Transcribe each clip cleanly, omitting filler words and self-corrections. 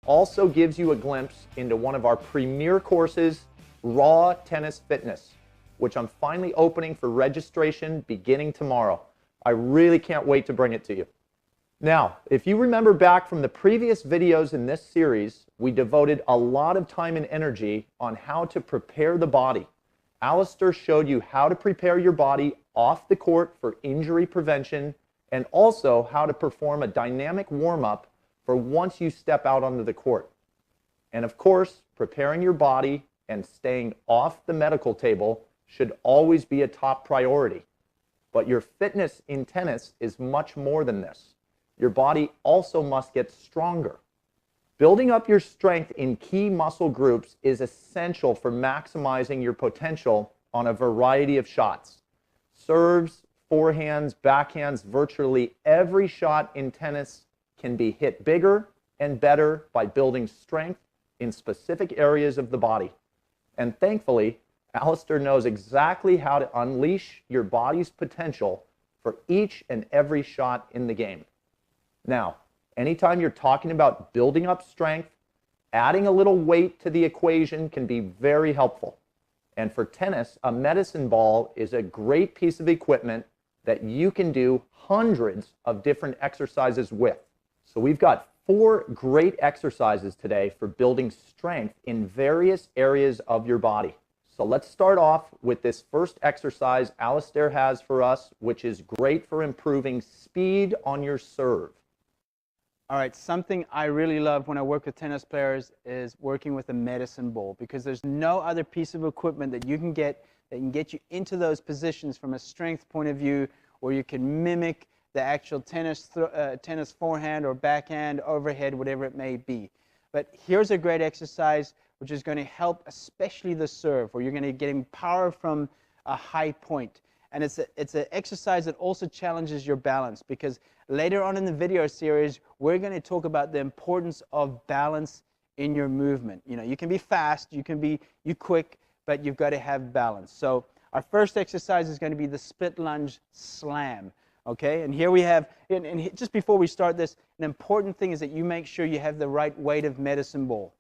also gives you a glimpse into one of our premier courses, Raw Tennis Fitness, which I'm finally opening for registration beginning tomorrow. I really can't wait to bring it to you. Now, if you remember back from the previous videos in this series, we devoted a lot of time and energy on how to prepare the body. Alistair showed you how to prepare your body off the court for injury prevention and also how to perform a dynamic warm-up for once you step out onto the court. And of course, preparing your body and staying off the medical table should always be a top priority. But your fitness in tennis is much more than this. Your body also must get stronger. Building up your strength in key muscle groups is essential for maximizing your potential on a variety of shots. Serves, forehands, backhands, virtually every shot in tennis can be hit bigger and better by building strength in specific areas of the body. And thankfully, Alistair knows exactly how to unleash your body's potential for each and every shot in the game. Now, anytime you're talking about building up strength, adding a little weight to the equation can be very helpful. And for tennis, a medicine ball is a great piece of equipment that you can do hundreds of different exercises with. So we've got 4 great exercises today for building strength in various areas of your body. So let's start off with this first exercise Alistair has for us, which is great for improving speed on your serve. All right, something I really love when I work with tennis players is working with a medicine ball, because there's no other piece of equipment that you can get that can get you into those positions from a strength point of view, where you can mimic the actual tennis forehand or backhand, overhead, whatever it may be. But here's a great exercise which is going to help especially the serve, where you're going to get power from a high point. And it's an exercise that also challenges your balance, because later on in the video series, we're going to talk about the importance of balance in your movement. You know, you can be fast, you can be quick, but you've got to have balance. So our first exercise is going to be the split lunge slam. Okay, and here we have, and just before we start this, an important thing is that you make sure you have the right weight of medicine ball.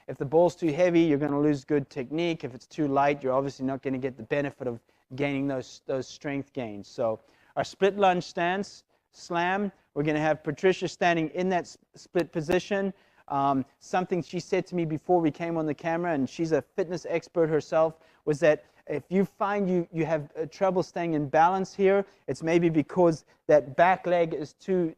If the ball's too heavy, you're going to lose good technique. If it's too light, you're obviously not going to get the benefit of gaining those strength gains. So our split lunge stance, slam, we're going to have Patricia standing in that split position. Something she said to me before we came on the camera, and she's a fitness expert herself, was that if you find you have trouble staying in balance here, it's maybe because that back leg is too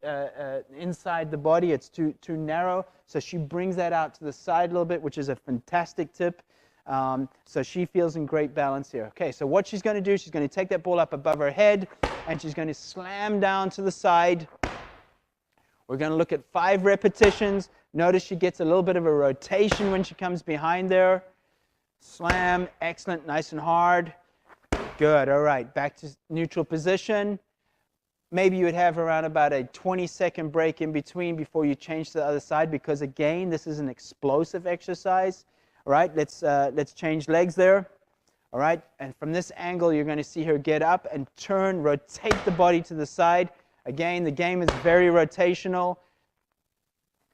inside the body, it's too narrow. So she brings that out to the side a little bit, which is a fantastic tip. So she feels in great balance here. Okay, so what she's going to do, she's going to take that ball up above her head, and she's going to slam down to the side. We're going to look at 5 repetitions. Notice she gets a little bit of a rotation when she comes behind there. Slam, excellent, nice and hard. Good, all right, back to neutral position. Maybe you would have around about a 20-second break in between before you change to the other side, because again, this is an explosive exercise. All right, let's change legs there. All right, and from this angle, you're going to see her get up and turn, rotate the body to the side. Again, the game is very rotational.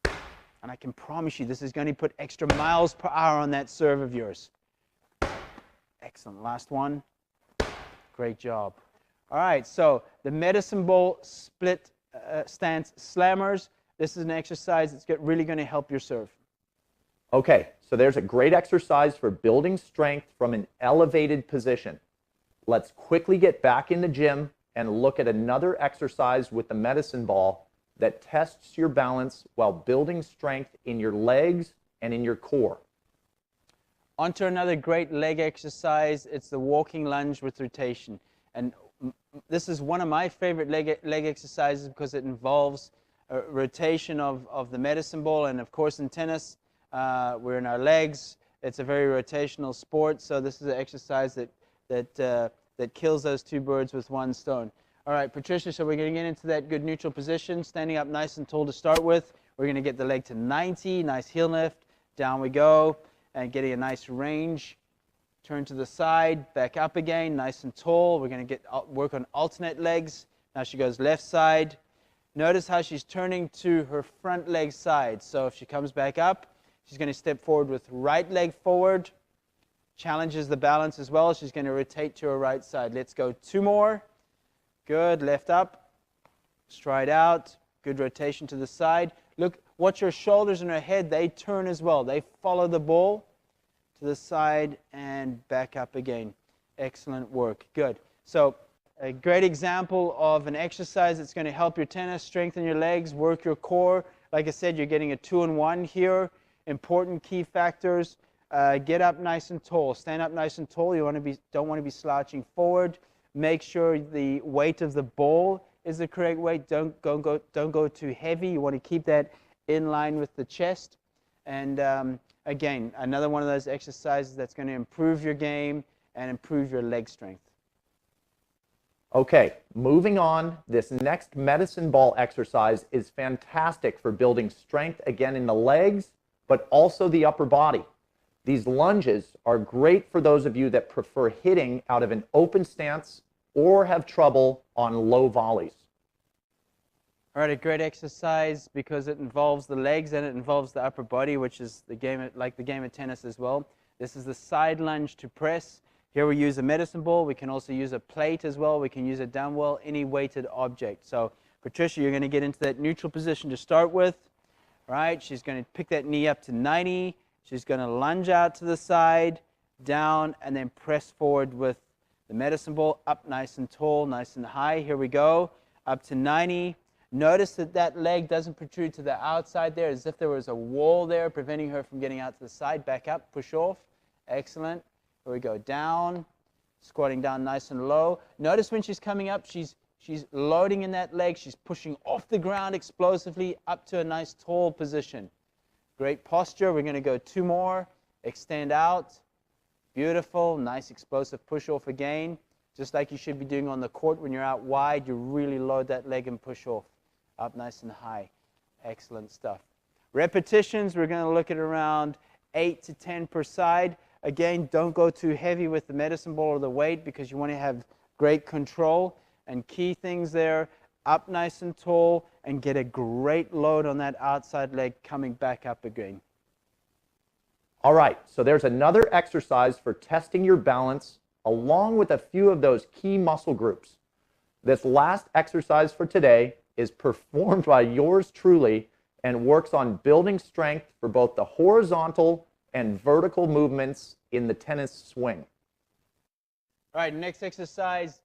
And I can promise you, this is going to put extra miles per hour on that serve of yours. Excellent. Last one. Great job. All right, so the medicine ball split stance slammers. This is an exercise that's really going to help your serve. Okay, so there's a great exercise for building strength from an elevated position. Let's quickly get back in the gym and look at another exercise with the medicine ball that tests your balance while building strength in your legs and in your core. On to another great leg exercise. It's the walking lunge with rotation. And this is one of my favorite leg exercises because it involves a rotation of the medicine ball. And of course in tennis, we're in our legs. It's a very rotational sport. So this is an exercise that kills those 2 birds with 1 stone. All right, Patricia, so we're going to get into that good neutral position, standing up nice and tall to start with. We're going to get the leg to 90, nice heel lift. Down we go, and getting a nice range. Turn to the side, back up again, nice and tall. We're going to work on alternate legs. Now she goes left side, Notice how she's turning to her front leg side. So if she comes back up, she's going to step forward with right leg forward, challenges the balance as well. She's going to rotate to her right side. Let's go 2 more. Good, left up, stride out, good rotation to the side. Look, watch her shoulders and her head, they turn as well. They follow the ball to the side and back up again. Excellent work, good. So a great example of an exercise that's going to help your tennis, strengthen your legs, work your core. Like I said, you're getting a 2-in-1 here. Important key factors. Get up nice and tall. Stand up nice and tall. You don't want to be slouching forward. Make sure the weight of the ball is the correct weight. Don't go too heavy. You want to keep that in line with the chest. And again, another one of those exercises that's going to improve your game and improve your leg strength. Okay, moving on, this next medicine ball exercise is fantastic for building strength again in the legs, but also the upper body. These lunges are great for those of you that prefer hitting out of an open stance or have trouble on low volleys. All right, a great exercise because it involves the legs and it involves the upper body, which is the game, like the game of tennis as well. This is the side lunge to press. Here we use a medicine ball. We can also use a plate as well. We can use a dumbbell, any weighted object. So Patricia, you're going to get into that neutral position to start with. Right? She's going to pick that knee up to 90. She's going to lunge out to the side, down, and then press forward with the medicine ball up nice and tall, nice and high. Here we go, up to 90. Notice that that leg doesn't protrude to the outside there, as if there was a wall there preventing her from getting out to the side. Back up, push off. Excellent. Here we go, down, squatting down nice and low. Notice when she's coming up, she's loading in that leg. She's pushing off the ground explosively up to a nice tall position. Great posture. We're going to go 2 more. Extend out. Beautiful. Nice explosive push off again. Just like you should be doing on the court when you're out wide, you really load that leg and push off. Up nice and high. Excellent stuff. Repetitions, we're going to look at around 8 to 10 per side. Again, don't go too heavy with the medicine ball or the weight because you want to have great control. And key things there, up nice and tall and get a great load on that outside leg coming back up again. All right, so there's another exercise for testing your balance along with a few of those key muscle groups. This last exercise for today is performed by yours truly and works on building strength for both the horizontal and vertical movements in the tennis swing. All right, next exercise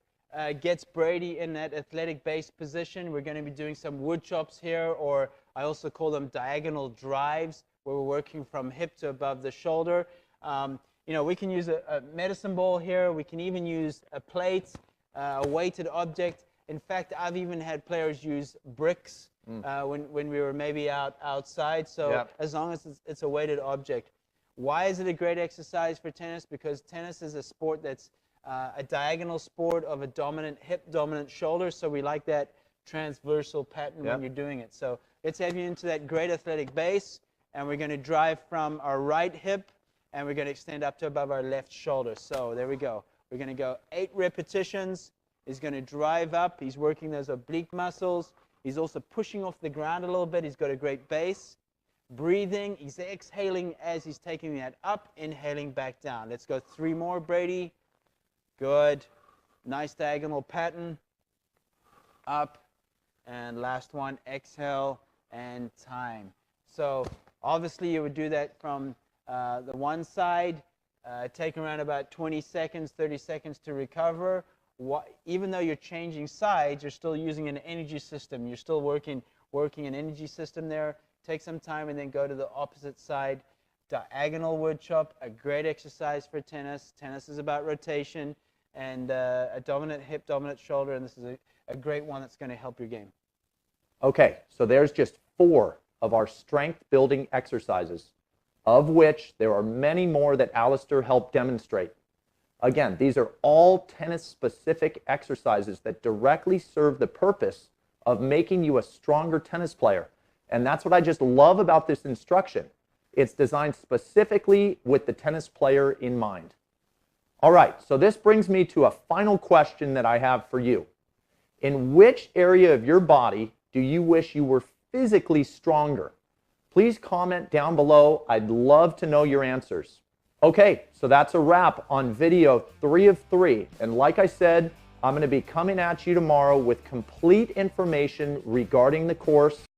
gets Brady in that athletic base position. We're going to be doing some wood chops here, or I also call them diagonal drives, where we're working from hip to above the shoulder. You know, we can use a medicine ball here. We can even use a plate, a weighted object. In fact, I've even had players use bricks when we were maybe outside. So as long as it's a weighted object. Why is it a great exercise for tennis? Because tennis is a sport that's a diagonal sport of a dominant hip, dominant shoulder. So we like that transversal pattern when you're doing it. So let's have you into that great athletic base. And we're going to drive from our right hip, and we're going to extend up to above our left shoulder. So there we go. We're going to go 8 repetitions. He's going to drive up. He's working those oblique muscles. He's also pushing off the ground a little bit. He's got a great base. Breathing. He's exhaling as he's taking that up, inhaling back down. Let's go 3 more, Brady. Good. Nice diagonal pattern. Up. And last one, exhale and time. So obviously, you would do that from the one side, take around about 20 seconds, 30 seconds to recover. Even though you're changing sides, you're still using an energy system. You're still working an energy system there. Take some time and then go to the opposite side. Diagonal wood chop, a great exercise for tennis. Tennis is about rotation and a dominant hip, dominant shoulder, and this is a great one that's going to help your game. Okay, so there's just 4 of our strength building exercises, of which there are many more that Alistair helped demonstrate. Again, these are all tennis-specific exercises that directly serve the purpose of making you a stronger tennis player. And that's what I just love about this instruction. It's designed specifically with the tennis player in mind. All right, so this brings me to a final question that I have for you. In which area of your body do you wish you were physically stronger? Please comment down below. I'd love to know your answers. Okay, so that's a wrap on video 3 of 3. And like I said, I'm going to be coming at you tomorrow with complete information regarding the course.